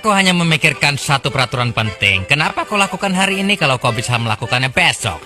Aku hanya memikirkan satu peraturan penting. Kenapa kau lakukan hari ini kalau kau bisa melakukannya besok?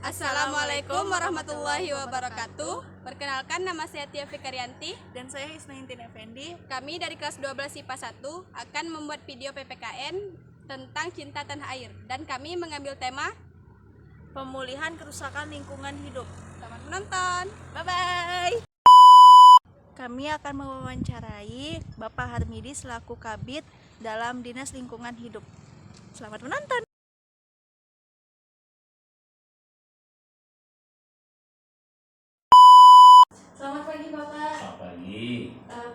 Assalamualaikum warahmatullahi wabarakatuh. Perkenalkan, nama saya Tia Fikarianti. Dan saya Isnaintin Effendi. Kami dari kelas 12 IPA 1 akan membuat video PPKN tentang cinta tanah air. Dan kami mengambil tema Pemulihan kerusakan lingkungan hidup. Selamat menonton. Bye-bye. Kami akan mewawancarai Bapak Harmidi selaku Kabid dalam Dinas Lingkungan Hidup. Selamat menonton. Selamat pagi Bapak. Selamat pagi.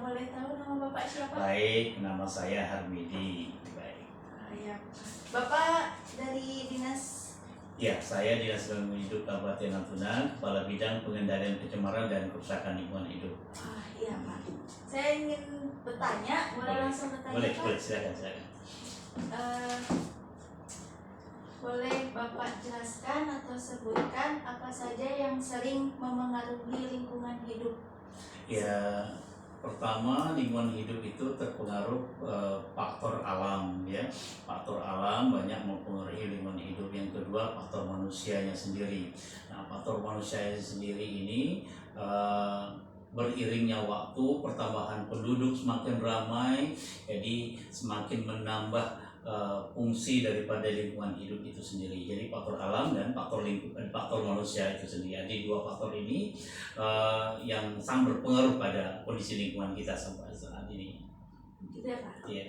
Boleh tahu nama Bapak siapa? Baik, nama saya Harmidi. Baik. Ya. Bapak dari dinas. Ya, saya Dinas Lingkungan Hidup Kabupaten Natuna, Kepala Bidang Pengendalian Pencemaran dan Kerusakan Lingkungan Hidup. Iya Pak. Saya ingin bertanya, boleh langsung bertanya Boleh, Pak? boleh, silakan. Boleh Bapak jelaskan atau sebutkan apa saja yang sering memengaruhi lingkungan hidup? Ya, pertama lingkungan hidup itu terpengaruh faktor alam, ya. Faktor alam banyak mempengaruhi lingkungan hidup. Yang kedua, faktor manusianya sendiri. Nah, faktor manusianya sendiri ini beriringnya waktu, pertambahan penduduk semakin ramai, jadi semakin menambah fungsi daripada lingkungan hidup itu sendiri. Jadi faktor alam dan faktor manusia itu sendiri. Jadi dua faktor ini yang sangat berpengaruh pada kondisi lingkungan kita sampai saat ini. Gitu ya Pak? Iya.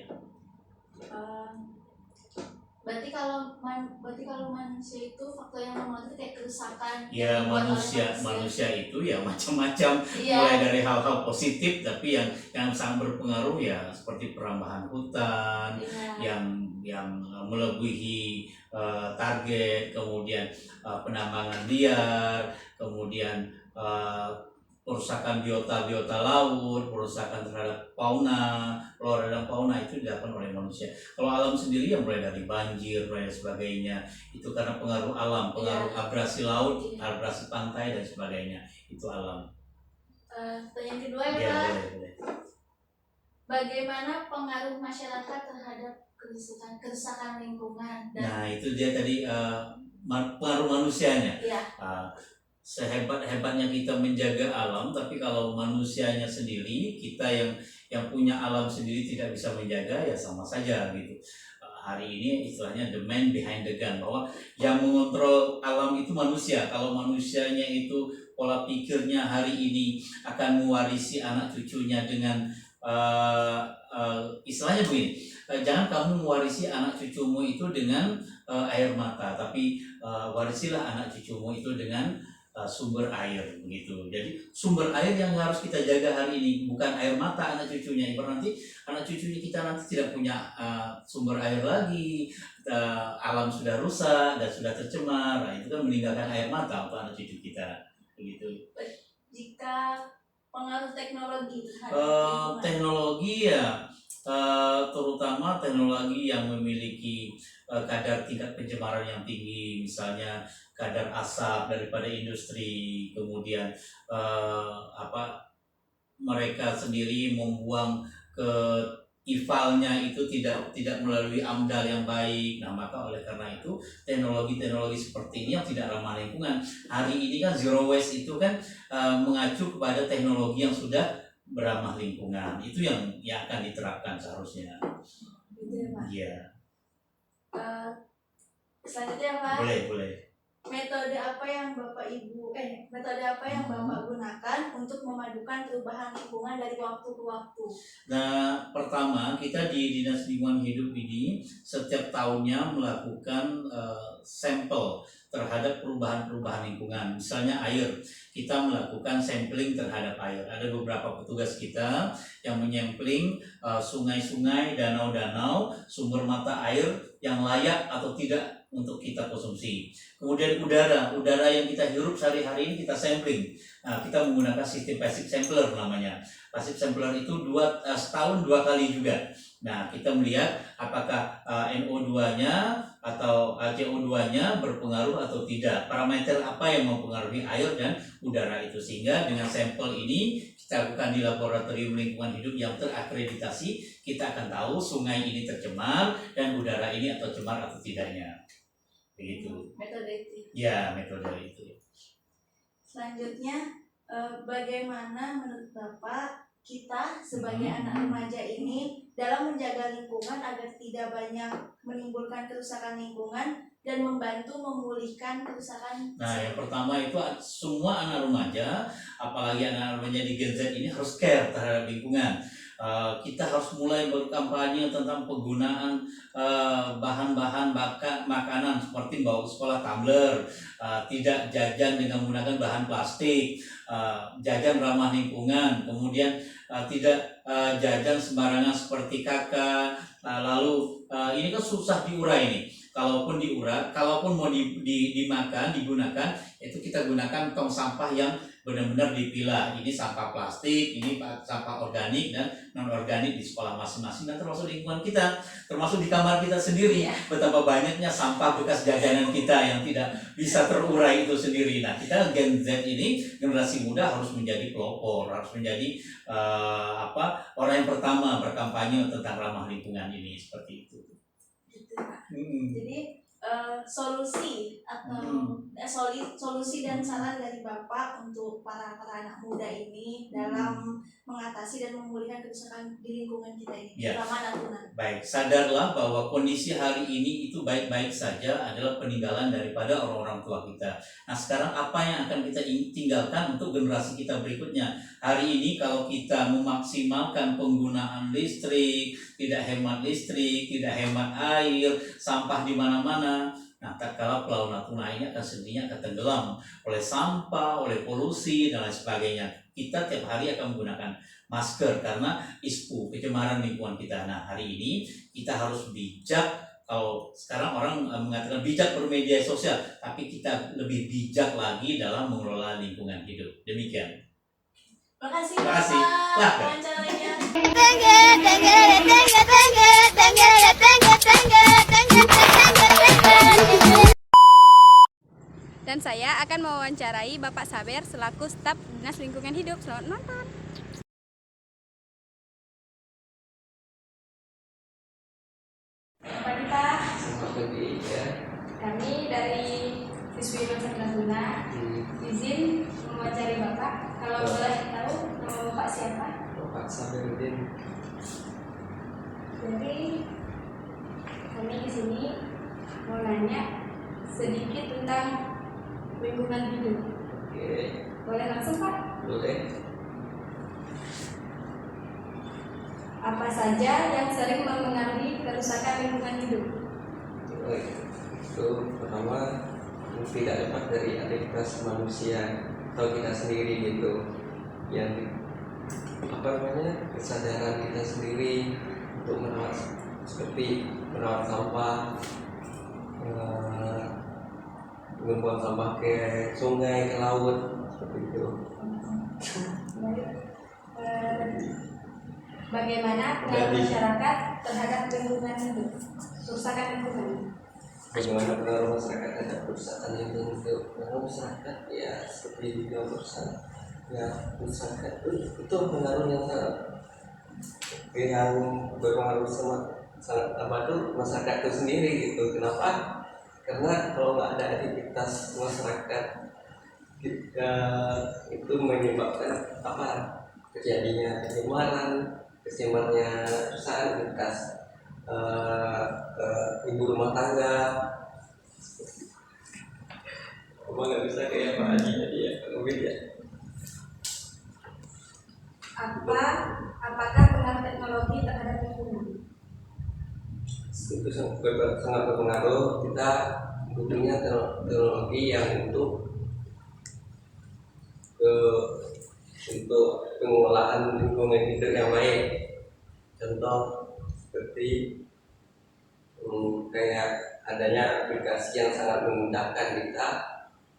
Berarti kalau manusia itu faktor yang mempengaruhi kayak kerusakan. Ya, yang dibuat oleh manusia itu ya macam-macam, Iya. mulai dari hal-hal positif, tapi yang sangat berpengaruh ya seperti perambahan hutan, Iya. yang melebihi target, kemudian penambangan liar, kemudian perusakan biota laut, perusakan terhadap flora dan fauna itu dilakukan oleh manusia. Kalau alam sendiri yang mulai dari banjir, mulai dari sebagainya, itu karena pengaruh alam, pengaruh abrasi laut, abrasi pantai dan sebagainya, itu alam. Pertanyaan kedua ya Ya, Pak. boleh. Bagaimana pengaruh masyarakat terhadap kerusakan lingkungan? Nah, itu dia tadi pengaruh manusianya. Ya, Sehebat-hebatnya kita menjaga alam, tapi kalau manusianya sendiri, kita yang punya alam sendiri tidak bisa menjaga, ya sama saja gitu. Hari ini istilahnya the man behind the gun, bahwa yang mengontrol alam itu manusia. Kalau manusianya itu pola pikirnya hari ini akan mewarisi anak cucunya dengan istilahnya begini, jangan kamu mewarisi anak cucumu itu dengan air mata, tapi warisilah anak cucumu itu dengan sumber air, begitu. Jadi sumber air yang harus kita jaga hari ini bukan air mata anak cucunya. Nanti anak cucunya kita nanti tidak punya sumber air lagi, alam sudah rusak dan sudah tercemar. Nah, itu kan meninggalkan air mata untuk anak cucu kita, begitu. jika pengaruh teknologi Teknologi ya, terutama teknologi yang memiliki kadar tingkat pencemaran yang tinggi, misalnya kadar asap daripada industri, kemudian mereka sendiri membuang ke IFAL-nya itu tidak melalui AMDAL yang baik. Nah, maka oleh karena itu teknologi seperti ini yang tidak ramah lingkungan. Hari ini kan zero waste itu kan mengacu kepada teknologi yang sudah beramah lingkungan. Itu yang akan diterapkan seharusnya. gitu ya Pak. Iya. Selanjutnya Pak, Boleh. metode apa yang Bapak gunakan untuk memadukan perubahan lingkungan dari waktu ke waktu? Nah, pertama kita di Dinas Lingkungan Hidup ini setiap tahunnya melakukan sampel terhadap perubahan lingkungan. Misalnya air, kita melakukan sampling terhadap air. Ada beberapa petugas kita yang menyampling sungai-sungai, danau-danau, sumber mata air yang layak atau tidak untuk kita konsumsi. Kemudian udara yang kita hirup sehari-hari ini kita sampling. Nah, kita menggunakan sistem passive sampler namanya. Passive sampler itu setahun 2 kali juga. Nah, kita melihat apakah NO2-nya atau CO2-nya berpengaruh atau tidak. Parameter apa yang mempengaruhi air dan udara itu, sehingga dengan sampel ini kita lakukan di laboratorium lingkungan hidup yang terakreditasi, kita akan tahu sungai ini tercemar dan udara ini atau cemar atau tidaknya. Begitu. Metode itu. Ya, metode itu. Selanjutnya, bagaimana menurut Bapak kita sebagai Hmm. anak remaja ini dalam menjaga lingkungan agar tidak banyak menimbulkan kerusakan lingkungan dan membantu memulihkan kerusakan? Nah, yang pertama itu semua anak remaja, apalagi anak remaja di Gen Z ini harus care terhadap lingkungan. Kita harus mulai berkampanye tentang penggunaan bahan-bahan makanan seperti bawa ke sekolah tumbler, tidak jajan dengan menggunakan bahan plastik, jajan ramah lingkungan, kemudian tidak jajan sembarangan seperti kakak. Lalu ini kan susah diurai nih. Kalaupun mau dimakan, digunakan, itu kita gunakan tong sampah yang benar-benar dipilah. Ini sampah plastik, ini sampah organik dan non organik di sekolah masing-masing, dan termasuk lingkungan kita, termasuk di kamar kita sendiri. Betapa banyaknya sampah bekas jajanan kita yang tidak bisa terurai itu sendiri. Nah, kita Gen Z ini, generasi muda, harus menjadi pelopor, harus menjadi orang yang pertama berkampanye tentang ramah lingkungan ini, seperti itu. Gitu, Pak. Jadi solusi atau solusi dan saran dari Bapak untuk para anak muda ini dalam mengatasi dan memulihkan kerusakan di lingkungan kita ini, Ya. terutama Natuna. Baik, sadarlah bahwa kondisi hari ini itu baik-baik saja adalah peninggalan daripada orang-orang tua kita. Nah, sekarang apa yang akan kita tinggalkan untuk generasi kita berikutnya? Hari ini kalau kita memaksimalkan penggunaan listrik, tidak hemat listrik, tidak hemat air, sampah di mana-mana, nah tatkala Pulau Natuna ini akan sendirinya akan tenggelam oleh sampah, oleh polusi dan lain sebagainya. Kita tiap hari akan menggunakan masker karena ISPU, pencemaran lingkungan kita. Nah, hari ini kita harus bijak. Kalau sekarang orang mengatakan bijak bermedia sosial, tapi kita lebih bijak lagi dalam mengelola lingkungan hidup. Demikian. Terima kasih Terima kasih. Bapak Lah. wawancaranya. Dan saya akan mewawancarai Bapak Saber selaku staf Dinas Lingkungan Hidup. Selamat menonton. Pagi Pak, kami dari Siswi Universitas Natuna izin mewawancari Bapak. Kalau boleh tahu nama Bapak siapa? Bapak Saberudin. Jadi kami di sini mau nanya sedikit tentang lingkungan hidup. Oke, Boleh langsung Pak? boleh. Apa saja yang sering mempengaruhi kerusakan lingkungan hidup? Baik. Itu pertama, tidak lepas dari aktivitas manusia atau kita sendiri gitu, yang kesadaran kita sendiri untuk merawat, seperti merawat sampah, membuang sampah ke sungai, ke laut, seperti itu. Baik. Bagaimana pengaruh masyarakat terhadap lingkungan hidup? Kerusakan lingkungan. Bagaimana pengaruh masyarakat terhadap kerusakan lingkungan hidup? Pengaruh masyarakat ya seperti di perusahaan, ya masyarakat itu pengaruh yang sangat yang berpengaruh sangat apa tuh masyarakat itu sendiri gitu. Kenapa? Karena kalau nggak ada aktivitas masyarakat itu menyebabkan terjadinya kecemarannya perusahaan bekas ibu rumah tangga. Nggak bisa kayak Pak Haji tadi ya, ya. Apakah pengaruh teknologi terhadap lingkungan? Itu sangat berpengaruh. Kita butuhnya teknologi yang untuk pengelolaan lingkungan hidup yang baik. Contoh seperti kayak adanya aplikasi yang sangat memudahkan kita,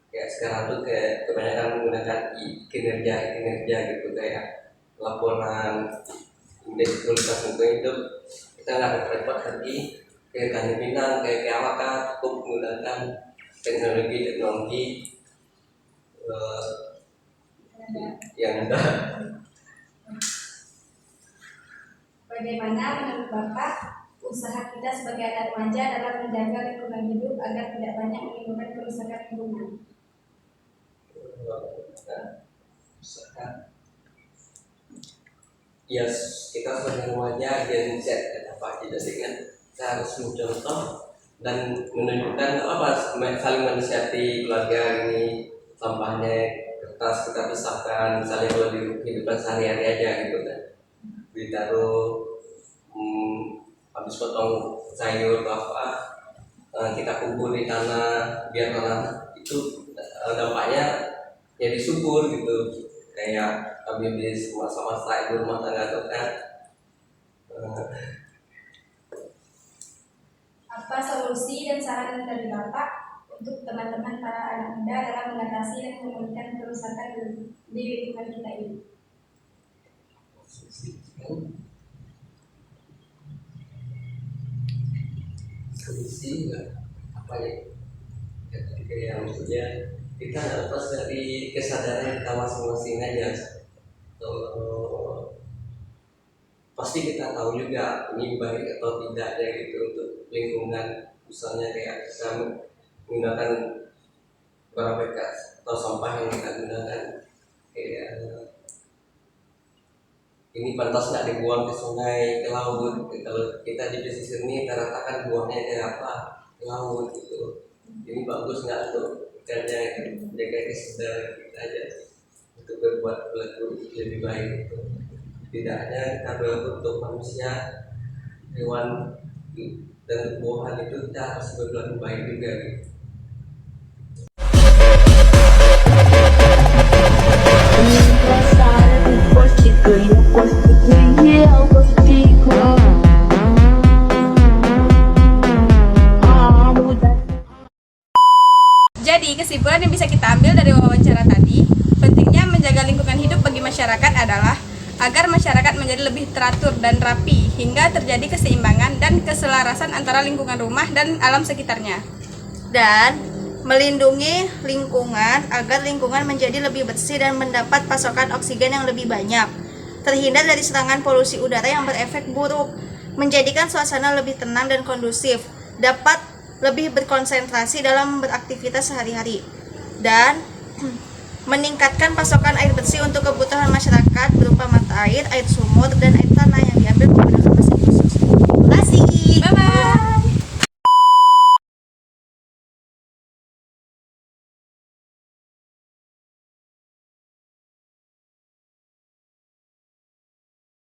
kayak sekarang tuh kayak kebanyakan menggunakan kinerja gitu, kayak laporan indeks kualitas lingkungan hidup. Kita nggak repot lagi Tanjung Pinang, kayak Awaka cukup menggunakan teknologi yang ada. Bagaimana menurut Bapak usaha kita sebagai anak remaja dalam menjaga lingkungan hidup agar tidak banyak menimbulkan kerusakan lingkungan? Usaha. Ya, kita sebagai remaja dan set apa tidak dengan kita harus mencontoh dan menunjukkan saling menasihati keluarga ini, sampahnya kertas kita pisahkan, misalnya kalau di kehidupan sehari-hari aja gitu kan, ditaruh habis potong sayur apa kita kumpul di tanah biar tanah itu dampaknya jadi subur gitu, kayak kami di masa-masa ibu rumah tangga itu kan. Apa solusi dan saran dari Bapak untuk teman-teman para anak muda dalam mengatasi dan memulihkan kerusakan di lingkungan kita ini? Solusi apa ya? Kayak maksudnya kita lepas dari kesadaran kita masing-masing aja. Pasti kita tahu juga ini baik atau tidak ya gitu untuk lingkungan, misalnya kayak kita menggunakan barang bekas atau sampah yang kita gunakan, kayak ini pantas nggak dibuang ke sungai, ke laut. Kalau kita di pesisir ini rata-rata kan buangnya ke ke laut gitu. Ini bagus nggak untuk kerja jaga kesadaran kita aja untuk berbuat lebih baik itu. Tidak hanya karena untuk manusia, hewan dan tumbuhan itu kita harus berbuat lebih baik juga gitu. Jadi kesimpulan yang bisa kita ambil dari wawancara tadi, pentingnya menjaga lingkungan hidup bagi masyarakat adalah agar masyarakat menjadi lebih teratur dan rapi hingga terjadi keseimbangan dan keselarasan antara lingkungan rumah dan alam sekitarnya. Dan melindungi lingkungan agar lingkungan menjadi lebih bersih dan mendapat pasokan oksigen yang lebih banyak, terhindar dari serangan polusi udara yang berefek buruk, menjadikan suasana lebih tenang dan kondusif, dapat lebih berkonsentrasi dalam beraktivitas sehari-hari, dan meningkatkan pasokan air bersih untuk kebutuhan masyarakat berupa mata air sumur, dan